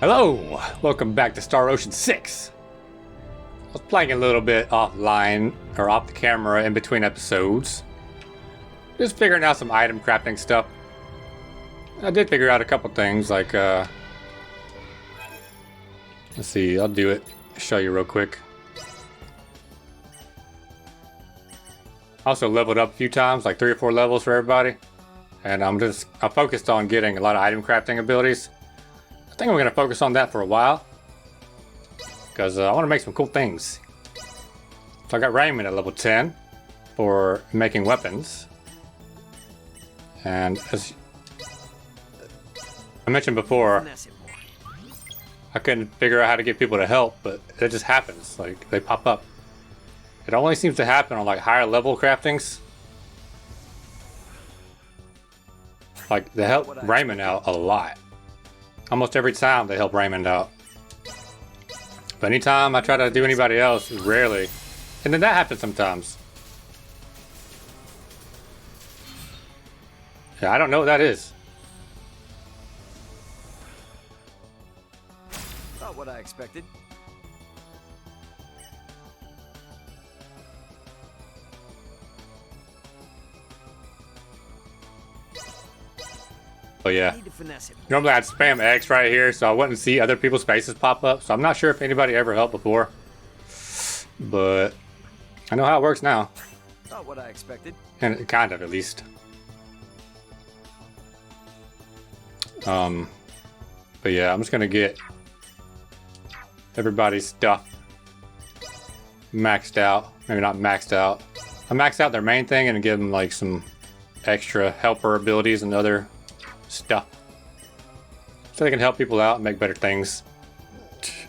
Hello, welcome back to Star Ocean 6. I was playing a little bit offline, or off the camera in between episodes. Just figuring out some item crafting stuff. I did figure out a couple things, like, let's see, I'll do it, show you real quick. Also leveled up a few times, like 3 or 4 levels for everybody. And I'm focused on getting a lot of item crafting abilities. I think I'm going to focus on that for a while. Because I want to make some cool things. So I got Raymond at level 10 for making weapons. And as I mentioned before, I couldn't figure out how to get people to help, but it just happens. Like, they pop up. It only seems to happen on like higher level craftings. Like, they help Raymond out a lot. Almost every time they help Raymond out. But anytime I try to do anybody else, rarely. And then that happens sometimes. Yeah, I don't know what that is. Not what I expected. But yeah, normally I'd spam X right here so I wouldn't see other people's faces pop up. So I'm not sure if anybody ever helped before. But I know how it works now. Not what I expected. And kind of, at least. But yeah, I'm just gonna get everybody's stuff maxed out. Maybe not maxed out. I maxed out their main thing and give them like some extra helper abilities and other stuff. So they can help people out and make better things.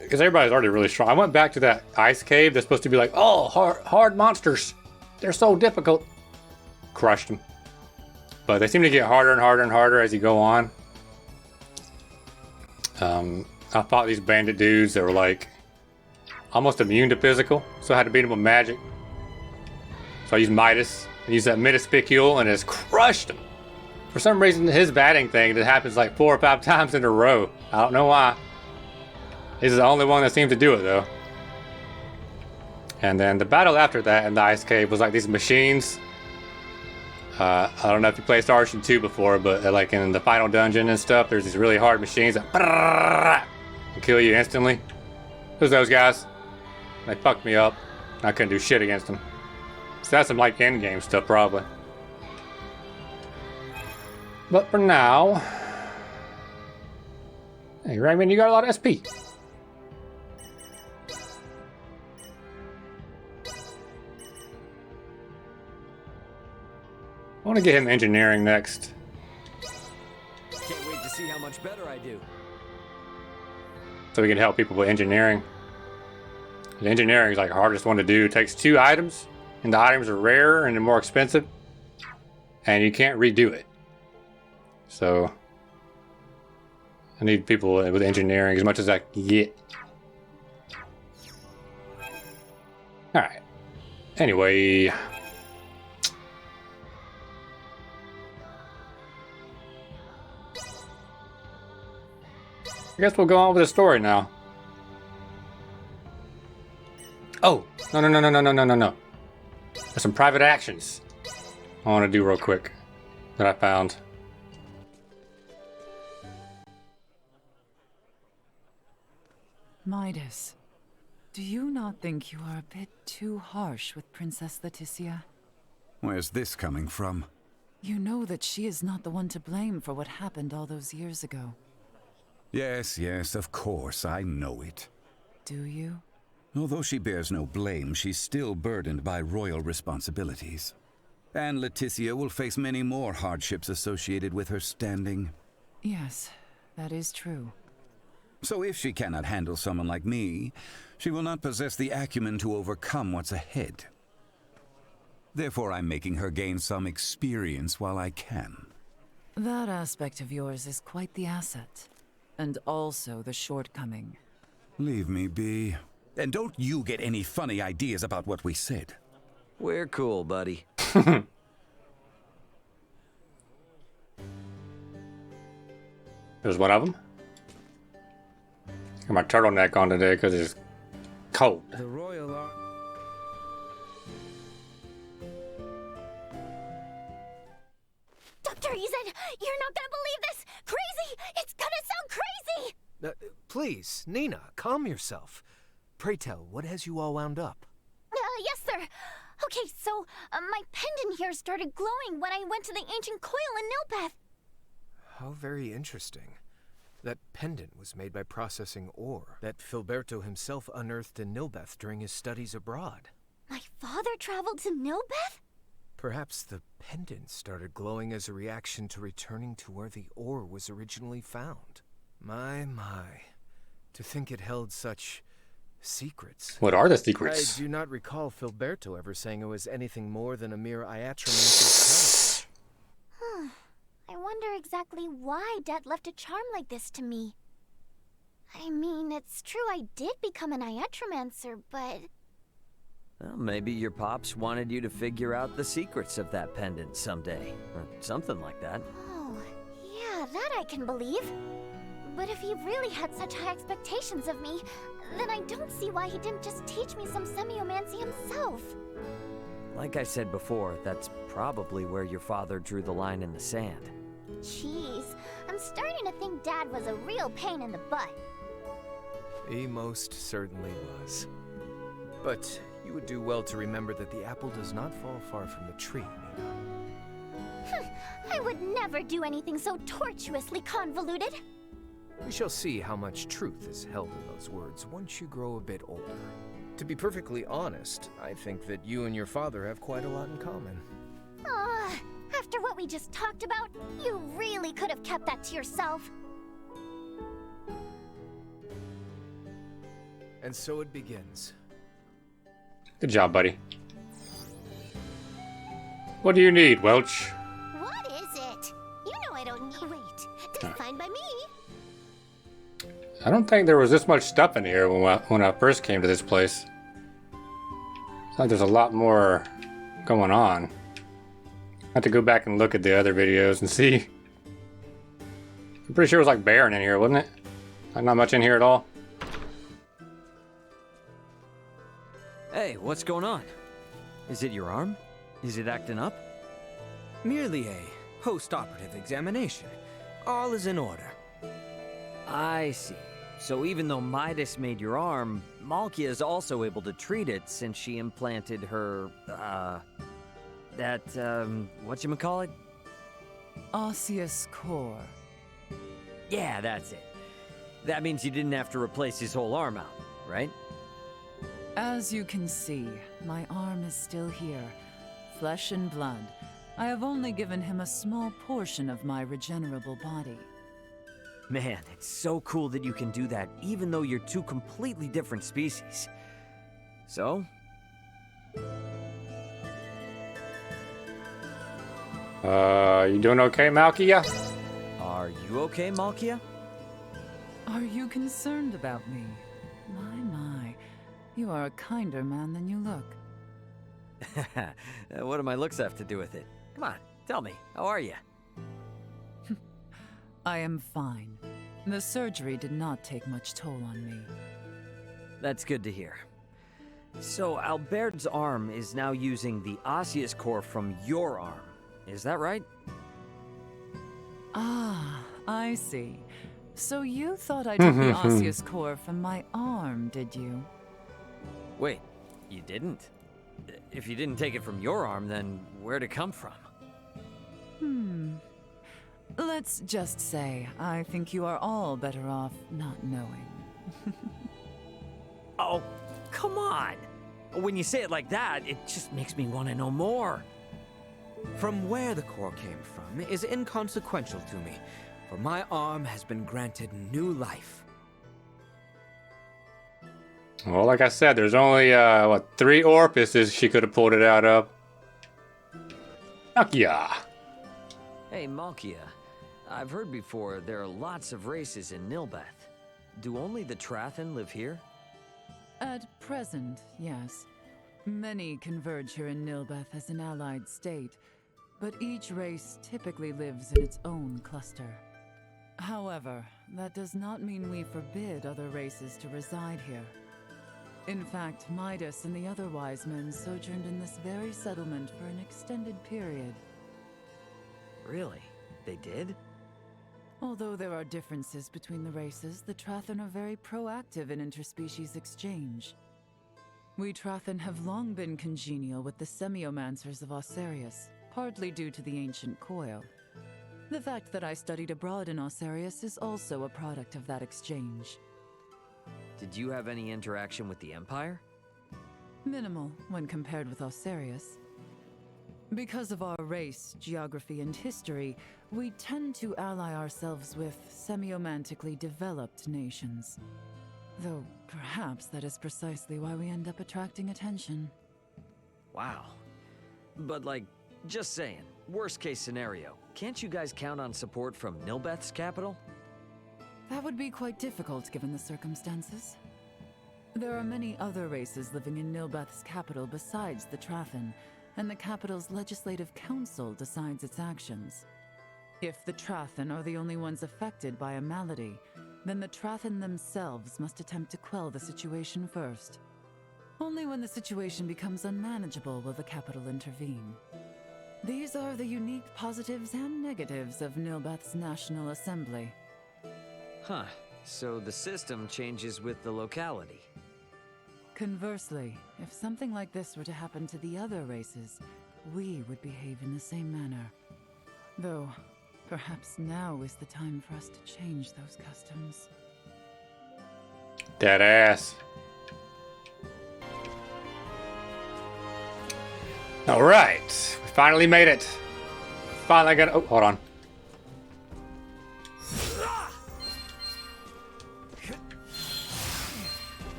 Because everybody's already really strong. I went back to that ice cave that's supposed to be like, oh, hard monsters. They're so difficult. Crushed them. But they seem to get harder and harder and harder as you go on. I fought these bandit dudes that were like almost immune to physical, so I had to beat them with magic. So I used Midas and used that Metaspicule and just crushed them. For some reason, his batting thing that happens like 4 or 5 times in a row. I don't know why. He's the only one that seems to do it though. And then the battle after that in the ice cave was like these machines. I don't know if you played Star Ocean 2 before, but like in the final dungeon and stuff, there's these really hard machines that kill you instantly. It was those guys. They fucked me up. I couldn't do shit against them. So that's some like end game stuff probably. But for now, hey Raymond, you got a lot of SP. I want to get him engineering next. Can't wait to see how much better I do. So we can help people with engineering. And engineering is like the hardest one to do. It takes 2 items, and the items are rarer and they're more expensive, and you can't redo it. So I need people with engineering as much as I can get. Alright. Anyway. I guess we'll go on with the story now. Oh, no. There's some private actions I want to do real quick that I found. Midas, do you not think you are a bit too harsh with Princess Leticia? Where's this coming from? You know that she is not the one to blame for what happened all those years ago. Yes, of course, I know it. Do you? Although she bears no blame, she's still burdened by royal responsibilities. And Leticia will face many more hardships associated with her standing. Yes, that is true. So if she cannot handle someone like me, she will not possess the acumen to overcome what's ahead. Therefore, I'm making her gain some experience while I can. That aspect of yours is quite the asset. And also the shortcoming. Leave me be. And don't you get any funny ideas about what we said. We're cool, buddy. There's one of them. Got my turtleneck on today because it's cold. The royal are... Dr. Izan, you're not gonna believe this! Crazy! It's gonna sound crazy! Please, Nina, calm yourself. Pray tell, what has you all wound up? Yes, sir. Okay, so my pendant here started glowing when I went to the ancient coil in Nilbeth. How very interesting. That pendant was made by processing ore that Filberto himself unearthed in Nilbeth during his studies abroad. My father traveled to Nilbeth? Perhaps the pendant started glowing as a reaction to returning to where the ore was originally found. My. To think it held such secrets. What are the I secrets? do not recall Filberto ever saying it was anything more than a mere iatromancer's talent. I wonder exactly why Dad left a charm like this to me. I mean, it's true I did become an iatromancer, but... Well, maybe your pops wanted you to figure out the secrets of that pendant someday, or something like that. Oh, yeah, that I can believe. But if he really had such high expectations of me, then I don't see why he didn't just teach me some semiomancy himself. Like I said before, that's probably where your father drew the line in the sand. Jeez, I'm starting to think Dad was a real pain in the butt. He most certainly was. But you would do well to remember that the apple does not fall far from the tree, Nina. I would never do anything so tortuously convoluted. We shall see how much truth is held in those words once you grow a bit older. To be perfectly honest, I think that you and your father have quite a lot in common. After what we just talked about, you really could have kept that to yourself. And so it begins. Good job, buddy. What do you need, Welch? What is it? You know I don't need... Wait, defined by me. I don't think there was this much stuff in here when I first came to this place. It's like there's a lot more going on. I have to go back and look at the other videos and see. I'm pretty sure it was like barren in here, wasn't it? Like not much in here at all. Hey, what's going on? Is it your arm? Is it acting up? Merely a post-operative examination. All is in order. I see. So even though Midas made your arm, Malkia is also able to treat it since she implanted her, whatchamacallit? Osseous core. Yeah, that's it. That means you didn't have to replace his whole arm out, right? As you can see, my arm is still here, flesh and blood. I have only given him a small portion of my regenerable body. Man, it's so cool that you can do that, even though you're two completely different species. So? You doing okay, Malkia? Are you okay, Malkia? Are you concerned about me? My. You are a kinder man than you look. What do my looks have to do with it? Come on, tell me, how are you? I am fine. The surgery did not take much toll on me. That's good to hear. So Albert's arm is now using the osseous core from your arm. Is that right? Ah, I see. So you thought I took the osseous core from my arm, did you? Wait, you didn't? If you didn't take it from your arm, then where'd it come from? Let's just say, I think you are all better off not knowing. Oh, come on! When you say it like that, it just makes me want to know more. From where the core came from is inconsequential to me, for my arm has been granted new life. Well, like I said, there's only, 3 orifices she could have pulled it out of. Malkia. Hey, Malkia. I've heard before there are lots of races in Nilbeth. Do only the Trathan live here? At present, yes. Many converge here in Nilbeth as an allied state, but each race typically lives in its own cluster. However, that does not mean we forbid other races to reside here. In fact, Midas and the other wise men sojourned in this very settlement for an extended period. Really? They did? Although there are differences between the races, the Trathen are very proactive in interspecies exchange. We Trathen have long been congenial with the semiomancers of Osarius, partly due to the ancient coil. The fact that I studied abroad in Osarius is also a product of that exchange. Did you have any interaction with the Empire? Minimal when compared with Osarius. Because of our race, geography, and history, we tend to ally ourselves with semiomantically developed nations. Though perhaps that is precisely why we end up attracting attention. Wow. But like, just saying, worst case scenario, can't you guys count on support from Nilbeth's capital? That would be quite difficult given the circumstances. There are many other races living in Nilbeth's capital besides the Trathen, and the capital's legislative council decides its actions. If the Trathen are the only ones affected by a malady, then the Trathen themselves must attempt to quell the situation first. Only when the situation becomes unmanageable will the capital intervene. These are the unique positives and negatives of Nilbeth's National Assembly. Huh. So the system changes with the locality. Conversely, if something like this were to happen to the other races, we would behave in the same manner. Though, perhaps now is the time for us to change those customs. Dead ass. All right, we finally made it. Finally got. Oh, hold on.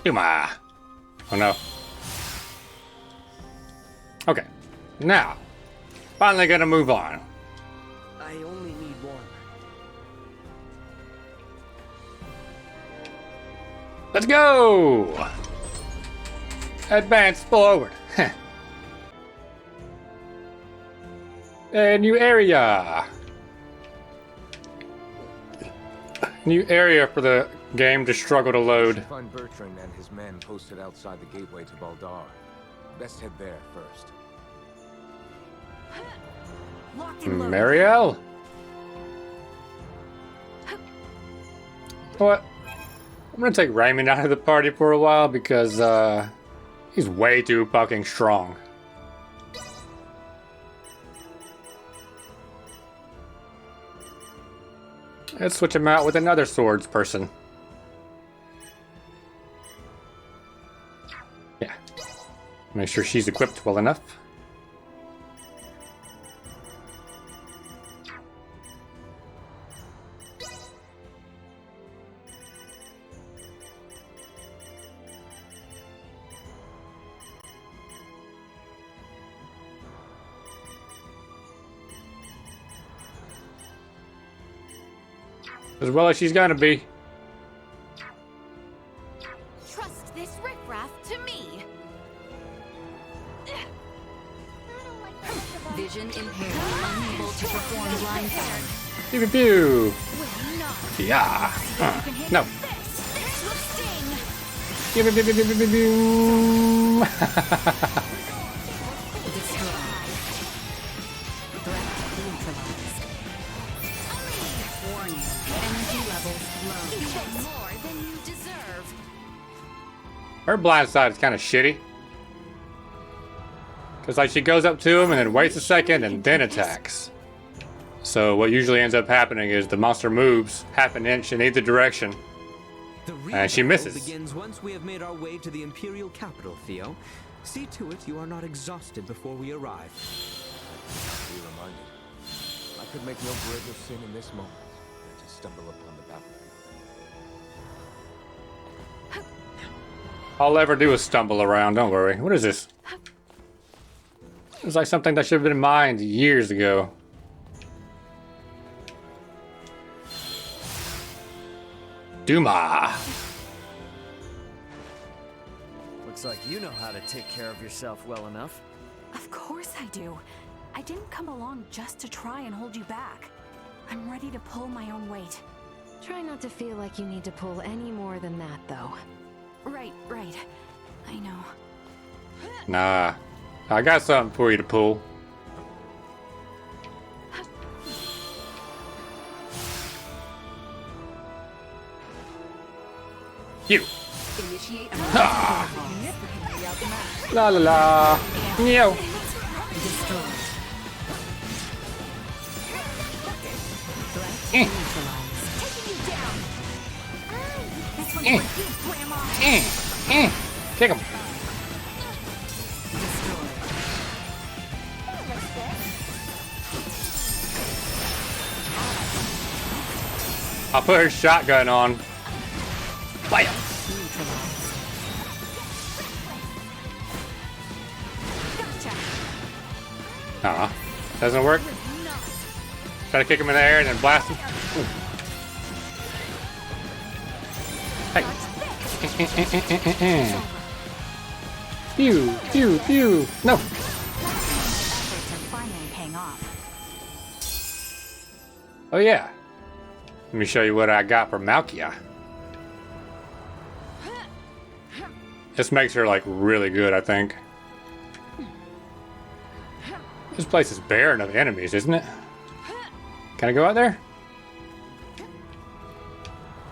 Yuma. Oh no. Okay, now finally gonna move on. I only need one. Let's go. Advance forward. A new area. New area for the game to struggle to load. Find Bertrand and his men posted outside the gateway to Baldar. Best head there first. Marielle? What? I'm gonna take Raymond out of the party for a while because he's way too fucking strong. Let's switch him out with another swords person. Yeah. Make sure she's equipped well enough. As well as she's gonna be. Trust this riffraff to me. Vision impaired, unable to perform blindfold. Pew pew pew. Yeah. No. Pew pew pew pew pew pew pew. Her blind side is kind of shitty. Because like she goes up to him and then waits a second and then attacks. So what usually ends up happening is the monster moves half an inch in either direction. And she misses. Begins once we have made our way to the Imperial capital, Theo. See to it you are not exhausted before we arrive. Be reminded. I could make no greater sin in this moment than to stumble upon the battlefield. All I ever do is stumble around, don't worry. What is this? It's like something that should have been mined years ago. Duma. Looks like you know how to take care of yourself well enough. Of course I do. I didn't come along just to try and hold you back. I'm ready to pull my own weight. Try not to feel like you need to pull any more than that, though. Right. I know. Nah. I got something for you to pull. You. Initiate Ah. La la la. Meow. Kick him. I'll put her shotgun on. Bam. Doesn't work. Try to kick him in the air and then blast him. Ooh. Hey. Pew, pew, pew. No. efforts are finally paying off. Oh yeah. Let me show you what I got for Malkia. This makes her like really good, I think. This place is barren of enemies, isn't it? Can I go out there?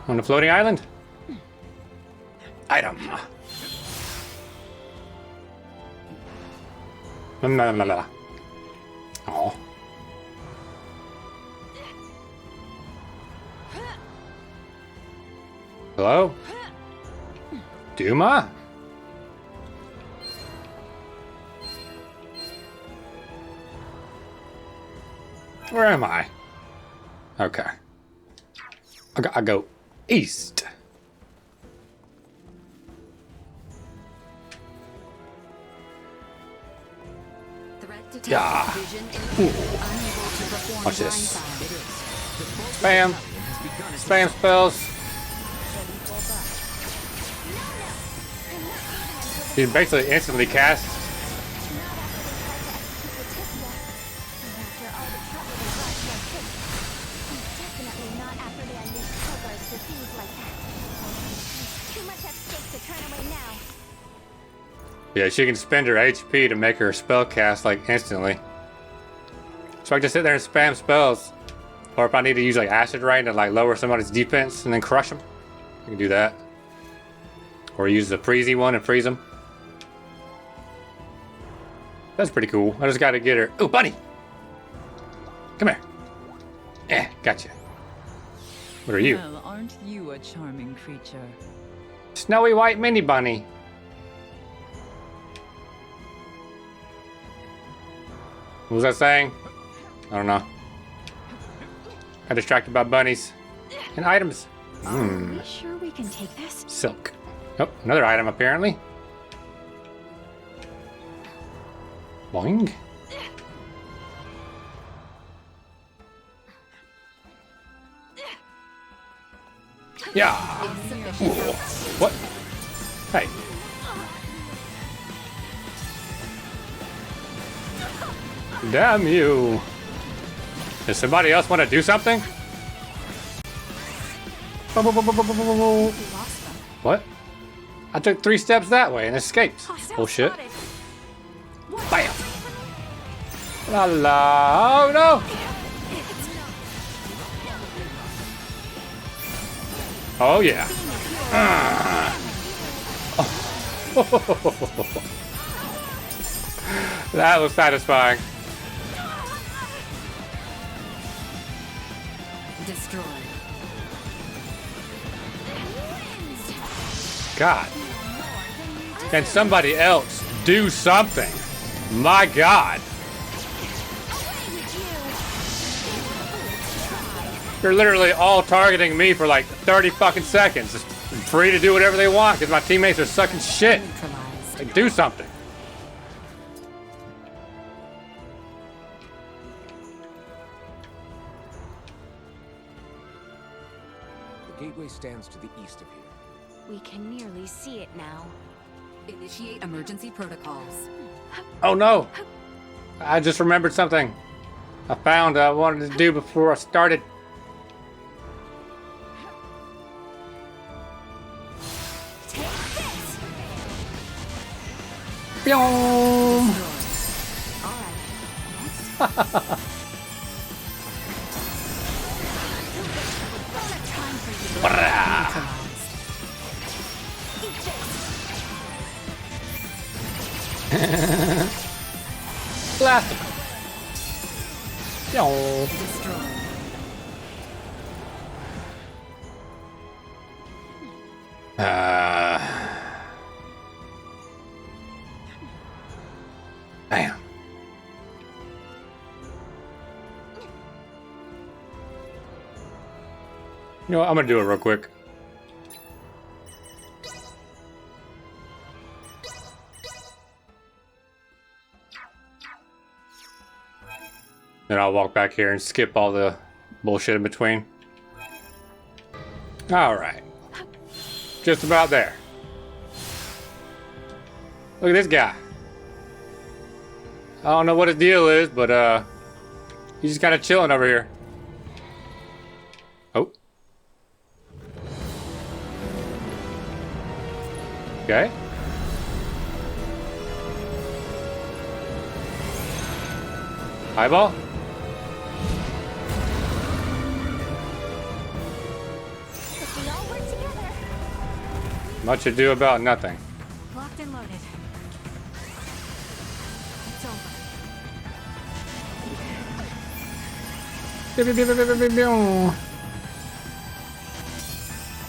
On the floating island? Item. La la la la. Oh. Hello? Duma? Where am I? Okay. I go east. Yeah. Ooh. Watch this. Spam. Spam spells. You can basically instantly cast. Definitely not after they unleash Kogar's disease like that. Too much at stake to turn away now. Yeah, she can spend her HP to make her spell cast like instantly. So I can just sit there and spam spells. Or if I need to use like acid rain to like lower somebody's defense and then crush them, I can do that. Or use the freezy one and freeze them. That's pretty cool. I just gotta get her. Ooh, bunny! Come here. Gotcha. What are you? Well, aren't you a charming creature? Snowy white mini bunny. What was that saying? I don't know. Got distracted by bunnies and items. Are we sure we can take this? Silk. Oh, another item apparently. Boing. Yeah. Ooh. What? Hey. Damn you. Does somebody else want to do something? What? I took 3 steps that way and escaped. Bullshit. Bam. La la. Oh no. Oh yeah. That was satisfying. Destroyed. God. Can somebody else do something? My God. They're literally all targeting me for like 30 fucking seconds. It's free to do whatever they want because my teammates are sucking shit. Like, do something. The gateway stands to the east of here. We can nearly see it now. Initiate emergency protocols. Oh no. I just remembered something I found I wanted to do before I started. Pyong! Blast him. Pyong. Damn. You know what? I'm gonna do it real quick. Then I'll walk back here and skip all the bullshit in between. Alright. Just about there. Look at this guy. I don't know what his deal is, but he's just kind of chilling over here. Oh. Okay. Eyeball? If we all work together. Much ado about nothing. Locked and loaded. It's over.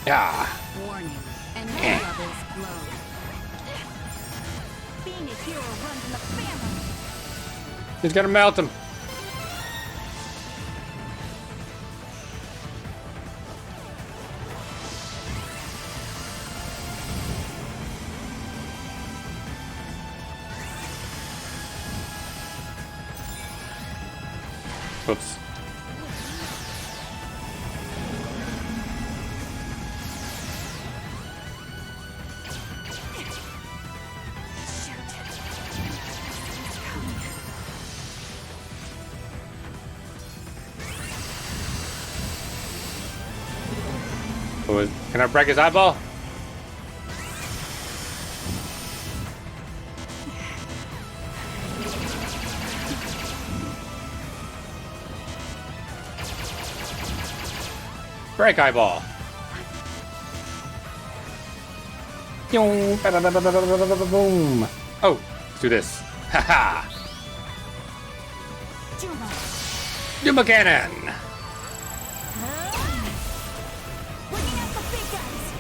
Yeah. Warning. Energy levels low. Being a hero runs in the family. He's gonna melt him. Whoops. Can I break his eyeball? Break eyeball. Boom. Oh, let's do this. Haha. Duma cannon. Bringing out the big guns.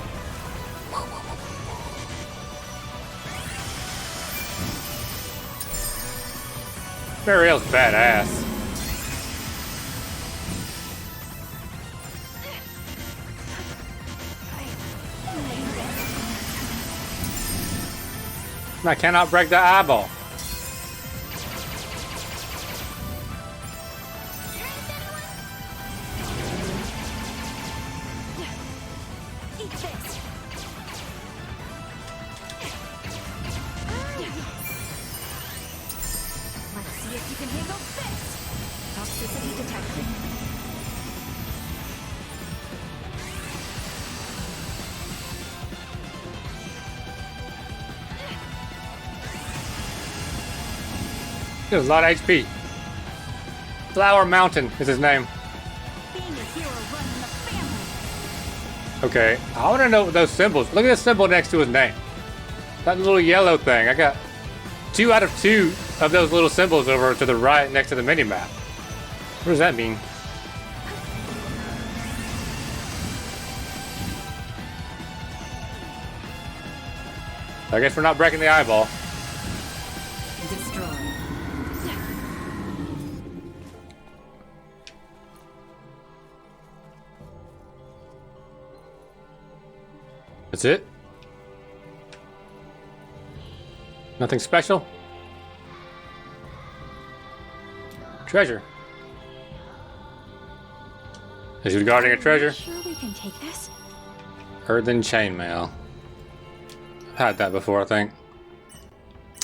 Mariel's badass. I cannot break the eyeball. Eat this. Let's see if you can handle this. Toxicity detected. There's a lot of HP. Flower Mountain is his name. Being a hero runs in the family. Okay, I want to know those symbols. Look at the symbol next to his name. That little yellow thing. I got 2 out of 2 of those little symbols over to the right next to the mini-map. What does that mean? I guess we're not breaking the eyeball. Destroy. That's it? Nothing special? Treasure. Is he guarding a treasure? Sure we can take this? Earthen chainmail. I've had that before, I think.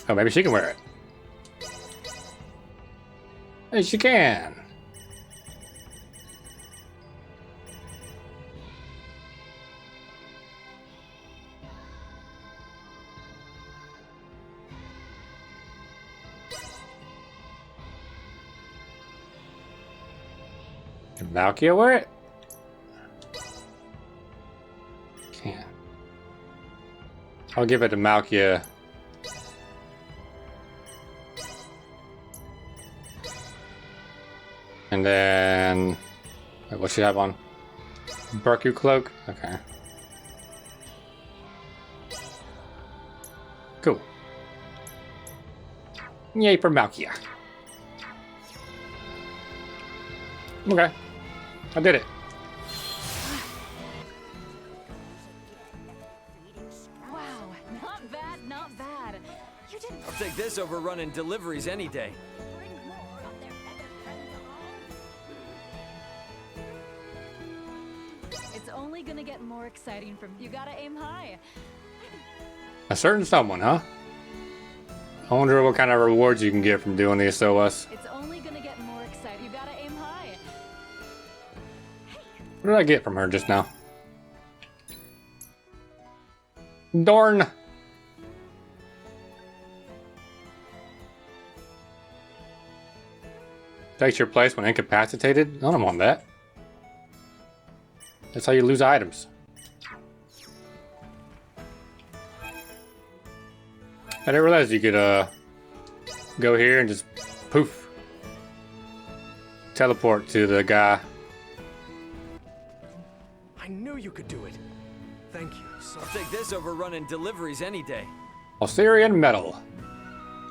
Oh, maybe she can wear it. Hey, she can. Malkia wear it? Can't. I'll give it to Malkia. And then... Wait, what should I have on? Barku Cloak? Okay. Cool. Yay for Malkia. Okay. I did it. Wow, not bad, not bad. You did I'll take this over running deliveries any day. It's only gonna get more exciting from you. Gotta aim high. A certain someone, huh? I wonder what kind of rewards you can get from doing the SOS. It's only gonna get more exciting. You gotta aim high. What did I get from her just now? Darn! Takes your place when incapacitated? I don't want that. That's how you lose items. I didn't realize you could go here and just poof. Teleport to the guy. I knew you could do it. Thank you so I'll take this over running deliveries any day. Osirian Metal.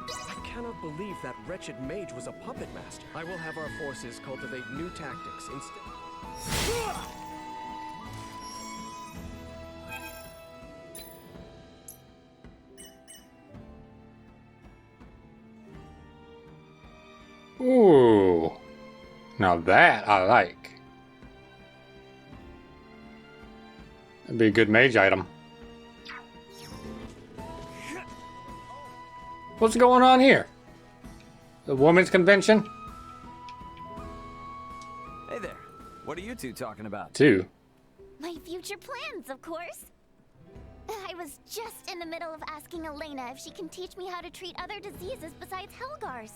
I cannot believe that wretched mage was a puppet master. I will have our forces cultivate new tactics instead. Ooh. Now that I like. That'd be a good mage item. What's going on here? The women's convention? Hey there. What are you two talking about? Two. My future plans, of course. I was just in the middle of asking Elena if she can teach me how to treat other diseases besides Helgar's.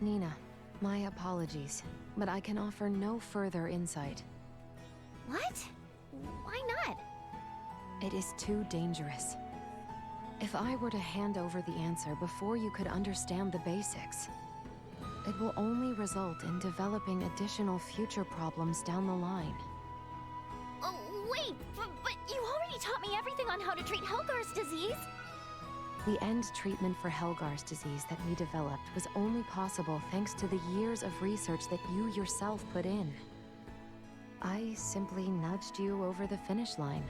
Nina, my apologies, but I can offer no further insight. What? Why not? It is too dangerous. If I were to hand over the answer before you could understand the basics, it will only result in developing additional future problems down the line. Oh, wait, but you already taught me everything on how to treat Helgar's disease. The end treatment for Helgar's disease that we developed was only possible thanks to the years of research that you yourself put in. I simply nudged you over the finish line.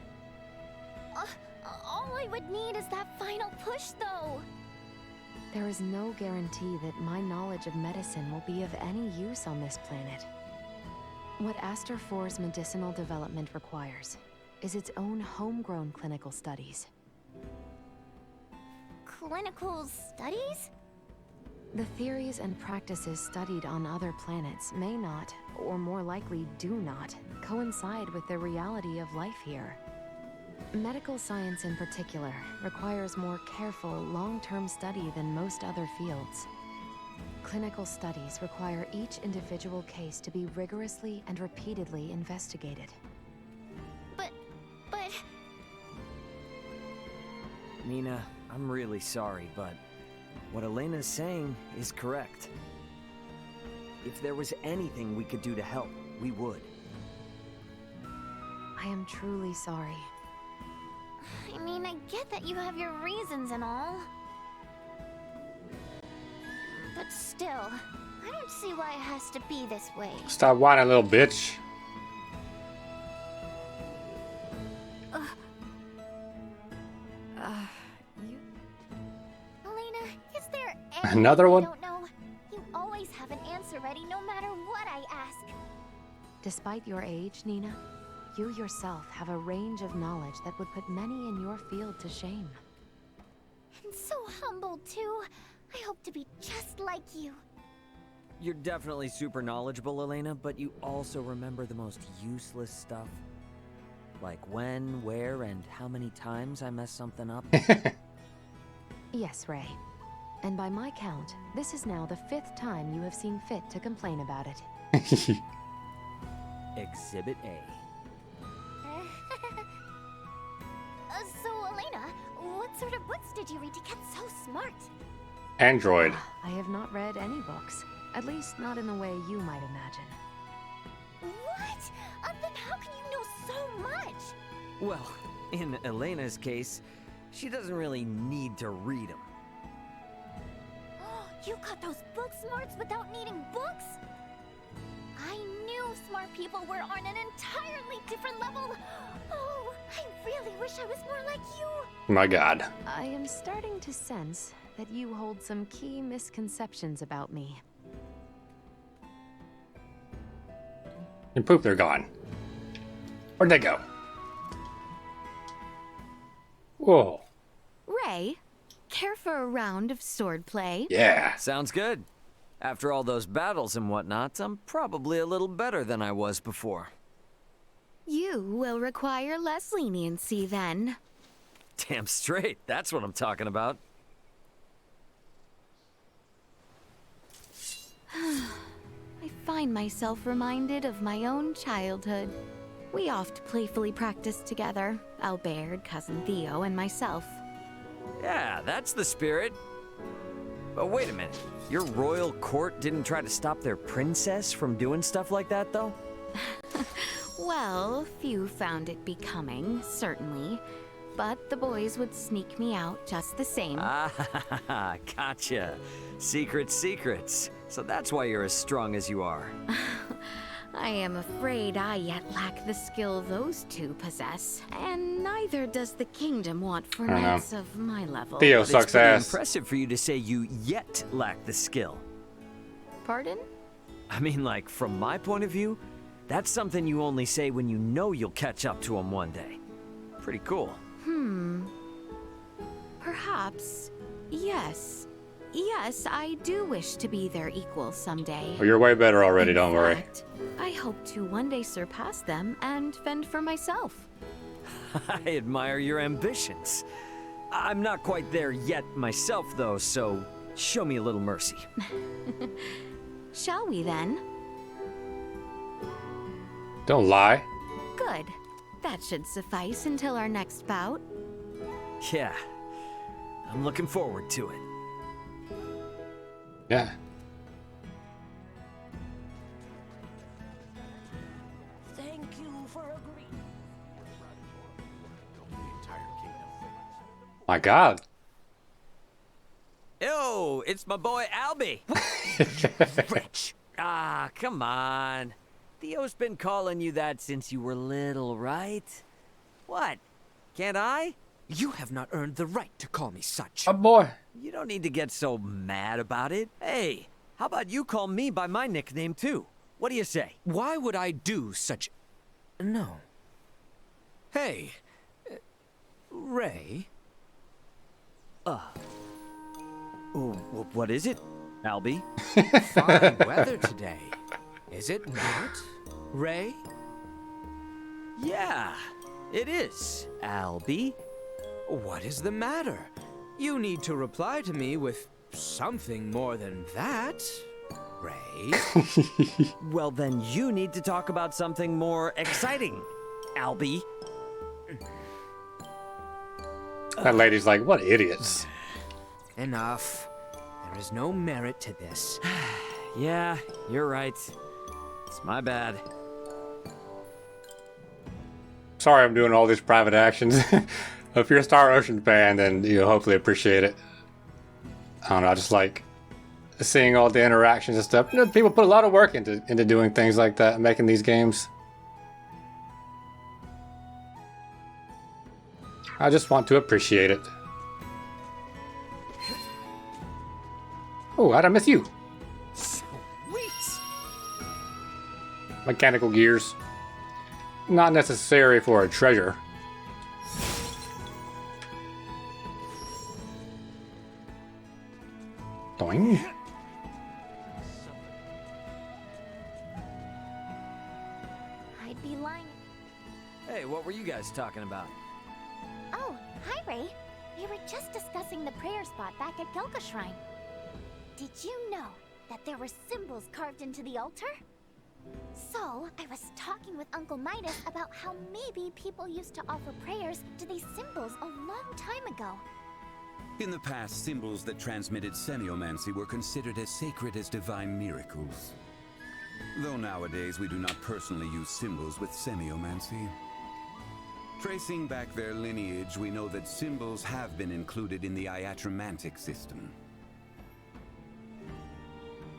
All I would need is that final push, though. There is no guarantee that my knowledge of medicine will be of any use on this planet. What Aster 4's medicinal development requires is its own homegrown clinical studies. Clinical studies? The theories and practices studied on other planets may not, or more likely do not, coincide with the reality of life here. Medical science in particular requires more careful, long-term study than most other fields. Clinical studies require each individual case to be rigorously and repeatedly investigated. But... Nina, I'm really sorry, but what Elena's saying is correct. If there was anything we could do to help, we would. I am truly sorry. I mean, I get that you have your reasons and all. But still, I don't see why it has to be this way. Stop whining, little bitch. Elena, is there Another one? I don't know. You always have an answer ready no matter what I ask. Despite your age, Nina, you yourself have a range of knowledge that would put many in your field to shame. And so humble, too. I hope to be just like you. You're definitely super knowledgeable, Elena, but you also remember the most useless stuff. Like when, where, and how many times I messed something up. Yes, Ray. And by my count, this is now the 5th time you have seen fit to complain about it. Exhibit A. So, Elena, what sort of books did you read to get so smart? Android. I have not read any books. At least not in the way you might imagine. What? Then how can you know so much? Well, in Elena's case, she doesn't really need to read them. You got those book smarts without needing books? I knew smart people were on an entirely different level. Oh, I really wish I was more like you. My God. I am starting to sense that you hold some key misconceptions about me. And poop, they're gone. Where'd they go? Whoa. Ray, care for a round of swordplay? Yeah. Sounds good. After all those battles and whatnot, I'm probably a little better than I was before. You will require less leniency then. Damn straight, that's what I'm talking about. I find myself reminded of my own childhood. We oft playfully practiced together, Albert, Cousin Theo, and myself. Yeah, that's the spirit. But wait a minute, your royal court didn't try to stop their princess from doing stuff like that, though? Well, few found it becoming, certainly. But the boys would sneak me out just the same. Ah, gotcha. Secrets. So that's why you're as strong as you are. I am afraid I yet lack the skill those two possess, and neither does the kingdom want for I know. knights of my level. Theo But it's sucks pretty ass. impressive for you to say you yet lack the skill. Pardon? I mean, like, from my point of view, that's something you only say when you know you'll catch up to him one day. Pretty cool. Perhaps. Yes. Yes, I do wish to be their equal someday. Well, you're way better already, In don't worry. fact, I hope to one day surpass them and fend for myself. I admire your ambitions. I'm not quite there yet myself, though, so show me a little mercy. Shall we then? Don't lie. Good. That should suffice until our next bout. Yeah, I'm looking forward to it. Yeah. Thank you for agreeing. My God. Yo, it's my boy Albie. Rich. Ah, come on. Theo's been calling you that since you were little, right? What? Can't I? You have not earned the right to call me such. Oh boy. You don't need to get so mad about it. Hey, how about you call me by my nickname too? What do you say? Why would I do such... No. Hey, Ray? What is it, Albie? Fine weather today, is it not, Ray? Yeah, it is, Albie. What is the matter? You need to reply to me with something more than that, Ray. Well, then you need to talk about something more exciting, Albie. That lady's like, what idiots. Enough. There is no merit to this. Yeah, you're right. It's my bad. Sorry I'm doing all these private actions. If you're a Star Ocean fan, then you'll hopefully appreciate it. I don't know, I just like seeing all the interactions and stuff. You know, people put a lot of work into doing things like that, making these games. I just want to appreciate it. Oh, how'd I miss you? Sweet. Mechanical gears. Not necessary for a treasure. Doing. I'd be lying. Hey, what were you guys talking about? Oh, hi, Ray. We were just discussing the prayer spot back at Gelka Shrine. Did you know that there were symbols carved into the altar? So, I was talking with Uncle Midas about how maybe people used to offer prayers to these symbols a long time ago. In the past, symbols that transmitted semiomancy were considered as sacred as divine miracles. Though nowadays we do not personally use symbols with semiomancy. Tracing back their lineage, we know that symbols have been included in the iatromantic system.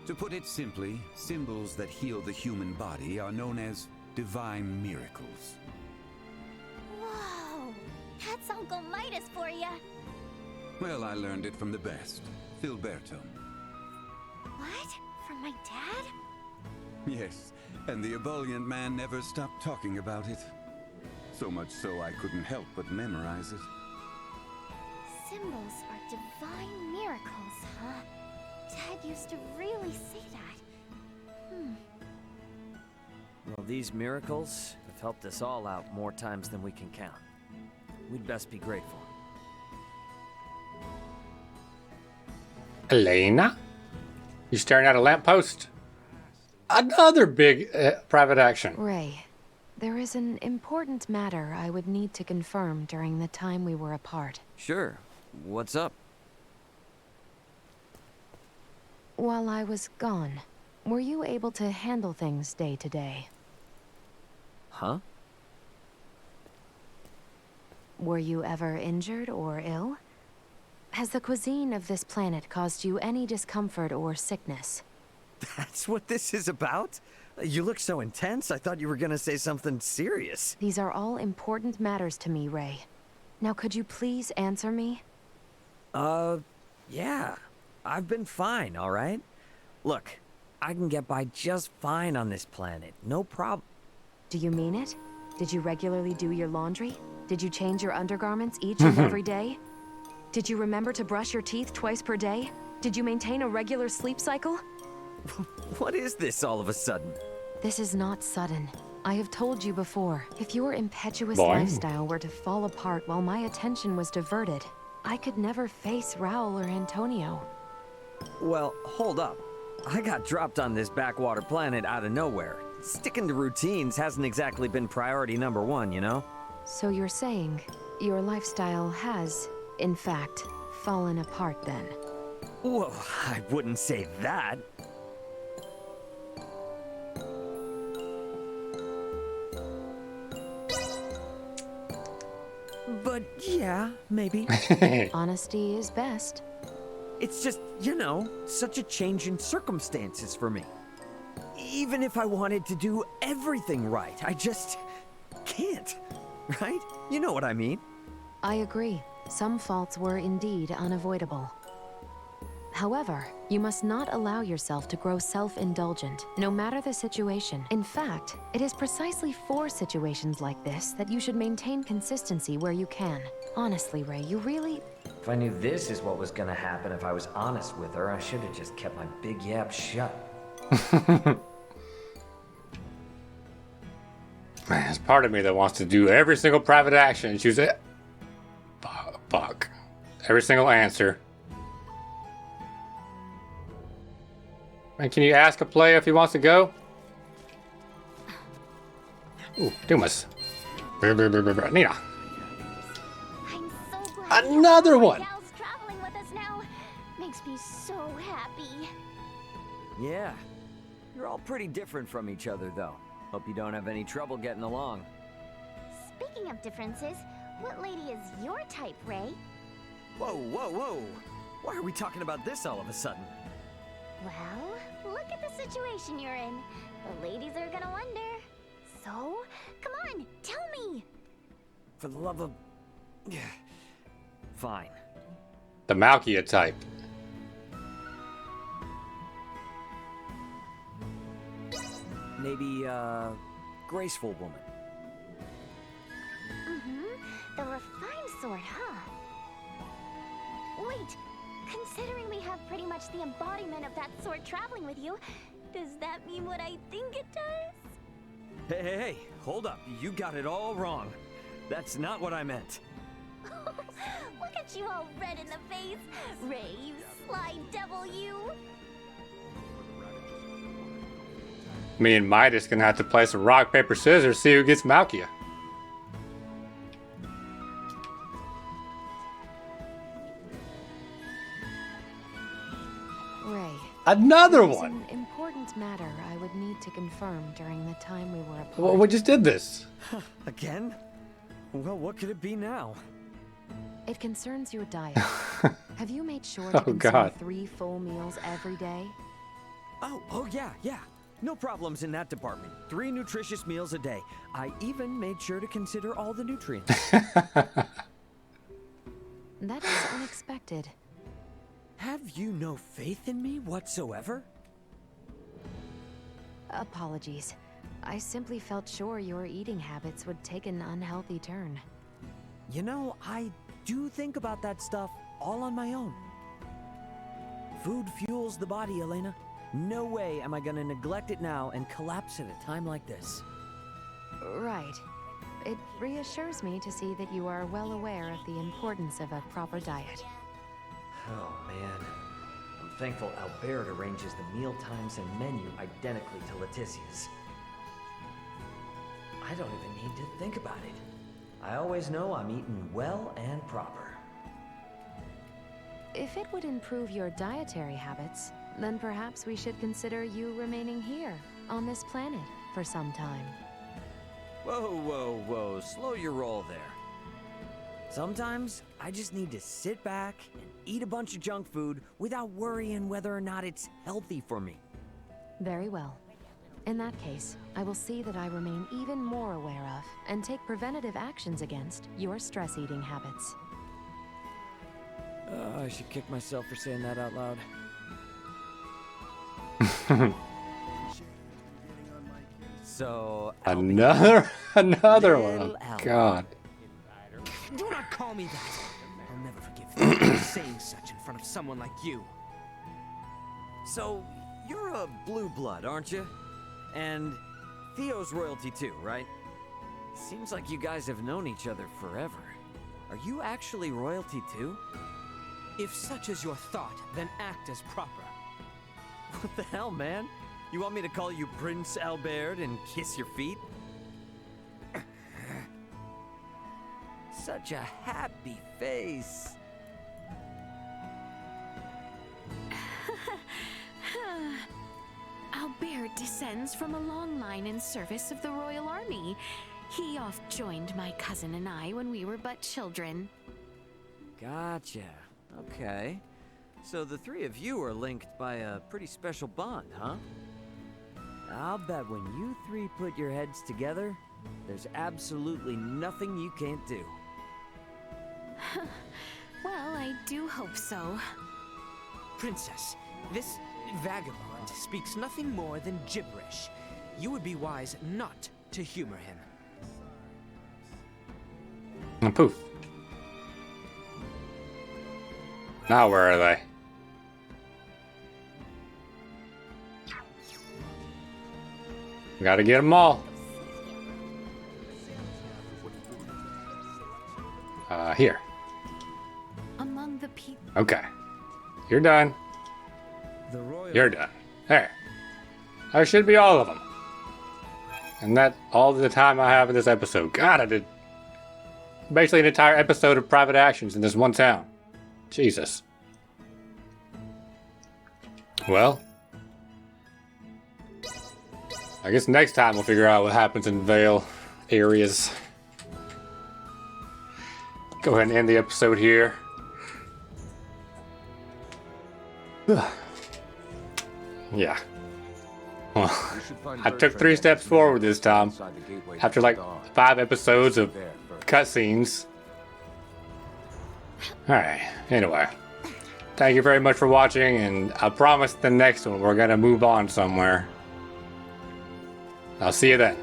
To put it simply, symbols that heal the human body are known as divine miracles. Whoa! That's Uncle Midas for ya! Well, I learned it from the best, Filberto. What? From my dad? Yes, and the ebullient man never stopped talking about it. So much so I couldn't help but memorize it. Symbols are divine miracles, huh? Dad used to really say that. Well, these miracles have helped us all out more times than we can count. We'd best be grateful. Elena? You staring at a lamppost? Another big private action. Ray, there is an important matter I would need to confirm during the time we were apart. Sure. What's up? While I was gone, were you able to handle things day to day? Huh? Were you ever injured or ill? Has the cuisine of this planet caused you any discomfort or sickness? That's what this is about? You look so intense, I thought you were gonna say something serious. These are all important matters to me, Ray. Now could you please answer me? Yeah. I've been fine, all right? Look, I can get by just fine on this planet. No problem. Do you mean it? Did you regularly do your laundry? Did you change your undergarments each and every day? Did you remember to brush your teeth twice per day? Did you maintain a regular sleep cycle? What is this all of a sudden? This is not sudden. I have told you before, if your impetuous Boing. lifestyle were to fall apart while my attention was diverted, I could never face Raul or Antonio. Well, hold up. I got dropped on this backwater planet out of nowhere. Sticking to routines hasn't exactly been priority number one, you know? So you're saying your lifestyle has, in fact, fallen apart then? Whoa, I wouldn't say that. But yeah, maybe. Honesty is best. It's just, you know, such a change in circumstances for me. Even if I wanted to do everything right, I just can't, right? You know what I mean? I agree. Some faults were indeed unavoidable. However, you must not allow yourself to grow self-indulgent, no matter the situation. In fact, it is precisely for situations like this that you should maintain consistency where you can. Honestly, Ray, you really... If I knew this is what was gonna happen if I was honest with her, I should have just kept my big yap shut. Man, there's part of me that wants to do every single private action and choose it. Fuck. Every single answer. And can you ask a player if he wants to go? Ooh, Dumas. Nina. I'm so glad Another one! Gal's traveling with us now. Makes me so happy. Yeah. You're all pretty different from each other, though. Hope you don't have any trouble getting along. Speaking of differences, what lady is your type, Ray? Whoa, whoa, whoa! Why are we talking about this all of a sudden? Well, look at the situation you're in. The ladies are gonna wonder. So, come on, tell me. For the love of... Fine. The Malkia type. Maybe, graceful woman. Mm-hmm. The refined sort, huh? Wait, considering we have pretty much the embodiment of that sort traveling with you, does that mean what I think it does? Hey, hey, hey! Hold up. You got it all wrong. That's not what I meant. Look at you all red in the face. Ray, you sly devil, you. Me and Midas gonna have to play some rock, paper, scissors, see who gets Malkia. Ray. Another There's one! an important matter I would need to confirm during the time we were apart. Well, we just did this. Again? Well, what could it be now? It concerns your diet. Have you made sure Oh, to consume God. 3 full meals every day? Oh yeah. No problems in that department. 3 nutritious meals a day. I even made sure to consider all the nutrients. That is unexpected. Have you no faith in me whatsoever? Apologies. I simply felt sure your eating habits would take an unhealthy turn. You know, I do think about that stuff all on my own. Food fuels the body, Elena. No way am I gonna neglect it now and collapse at a time like this. Right. It reassures me to see that you are well aware of the importance of a proper diet. Oh man. I'm thankful Albert arranges the meal times and menu identically to Leticia's. I don't even need to think about it. I always know I'm eating well and proper. If it would improve your dietary habits, then perhaps we should consider you remaining here, on this planet, for some time. Whoa. Slow your roll there. Sometimes I just need to sit back and eat a bunch of junk food without worrying whether or not it's healthy for me. Very well. In that case, I will see that I remain even more aware of and take preventative actions against your stress eating habits. I should kick myself for saying that out loud. So, Another one. Little Oh, Albie. God. Do not call me that. I'll never forgive you for saying such in front of someone like you. So, you're a blue blood, aren't you? And Theo's royalty too, right? Seems like you guys have known each other forever. Are you actually royalty too? If such is your thought, then act as proper. What the hell, man? You want me to call you Prince Albert and kiss your feet? Such a happy face. Albert descends from a long line in service of the Royal Army. He oft joined my cousin and I when we were but children. Gotcha. Okay. So the 3 of you are linked by a pretty special bond, huh? I'll bet when you 3 put your heads together, there's absolutely nothing you can't do. Well, I do hope so. Princess, this vagabond speaks nothing more than gibberish. You would be wise not to humor him. And poof. Now where are they? We gotta get them all. Here. Among the people. Okay. You're done. You're done. There. That should be all of them. And that's all the time I have in this episode. God, I did basically an entire episode of private actions in this one town. Jesus. Well, I guess next time we'll figure out what happens in Vale areas. Go ahead and end the episode here. Yeah. Well, I took 3 steps forward this time. After like 5 episodes of cutscenes. Alright, anyway. Thank you very much for watching, and I promise the next one we're gonna move on somewhere. I'll see you then.